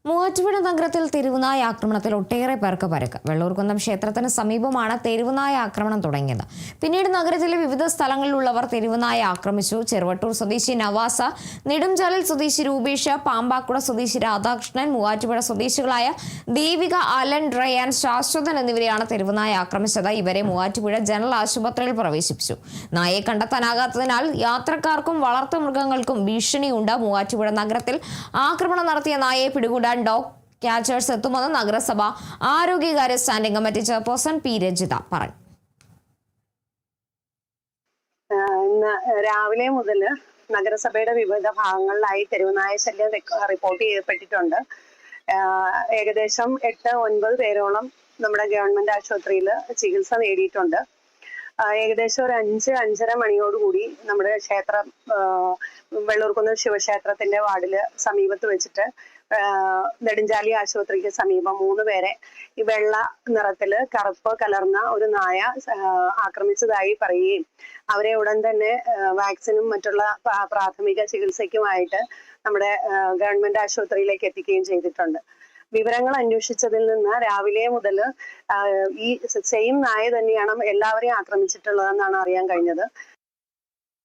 മൂവാറ്റുപുഴ നഗരത്തിൽ തെരുവുനായ ആക്രമണത്തിൽ ഒട്ടേറെ പേർക്ക് പരിക്ക്. വെള്ളൂർകുന്നം ക്ഷേത്രത്തിന് സമീപമാണ് തെരുവുനായ ആക്രമണം തുടങ്ങിയത്. പിന്നീട് നഗരത്തിലെ വിവിധ സ്ഥലങ്ങളിലുള്ളവർ തെരുവുനായ ആക്രമിച്ചു. ചെറുവട്ടൂർ സ്വദേശി നവാസ, നെടുംചാലിൽ സ്വദേശി രൂപേഷ്, പാമ്പാക്കുട സ്വദേശി രാധാകൃഷ്ണൻ, മൂവാറ്റുപുഴ സ്വദേശികളായ ദേവിക, അലൻ, റയാൻ, ശാശ്വതൻ എന്നിവരെയാണ് തെരുവുനായ ആക്രമിച്ചത്. ഇവരെ മൂവാറ്റുപുഴ ജനറൽ ആശുപത്രിയിൽ പ്രവേശിപ്പിച്ചു. നായയെ കണ്ടെത്താനാകാത്തതിനാൽ യാത്രക്കാർക്കും വളർത്തുമൃഗങ്ങൾക്കും ഭീഷണിയുണ്ട്. മൂവാറ്റുപുഴ നഗരത്തിൽ ആക്രമണം നടത്തിയ നായയെ പിടികൂടാൻ ഡോഗ് ക്യാച്ചേഴ്സ് എത്തുമെന്ന് നഗരസഭ ആരോഗ്യകാര്യ standing committee chairperson P Rajitha പറഞ്ഞു. ഇന്ന് രാവിലെ മുതൽ നഗരസഭയുടെ വിവിധ ഭാഗങ്ങളിലായി തെരുവുനായ ശല്യം റിപ്പോർട്ട് ചെയ്യപ്പെട്ടിട്ടുണ്ട്. ഏകദേശം 8-9 പേരോളം നമ്മുടെ ഗവൺമെന്റ് ആശുപത്രിയിൽ ചികിത്സ നേടിയിട്ടുണ്ട്. ഏകദേശം ഒരു 5-5:30 മണിയോടുകൂടി നമ്മുടെ ക്ഷേത്രം വെള്ളൂർകുന്നം ശിവക്ഷേത്രത്തിന്റെ വാർഡില് സമീപത്ത് വെച്ചിട്ട് നെടുഞ്ചാലി ആശുപത്രിക്ക് സമീപം 3 പേരെ ഈ വെള്ള നിറത്തില് കറുപ്പ് കലർന്ന ഒരു നായ ആക്രമിച്ചതായി പറയുകയും അവരെ ഉടൻ തന്നെ വാക്സിനും മറ്റുള്ള പ്രാഥമിക ചികിത്സയ്ക്കുമായിട്ട് നമ്മുടെ ഗവൺമെന്റ് ആശുപത്രിയിലേക്ക് എത്തിക്കുകയും ചെയ്തിട്ടുണ്ട്. വിവരങ്ങൾ അന്വേഷിച്ചതിൽ നിന്ന് രാവിലെ മുതൽ ഈ സെയിം നായ തന്നെയാണ് എല്ലാവരെയും ആക്രമിച്ചിട്ടുള്ളതെന്നാണ് അറിയാൻ കഴിഞ്ഞത്.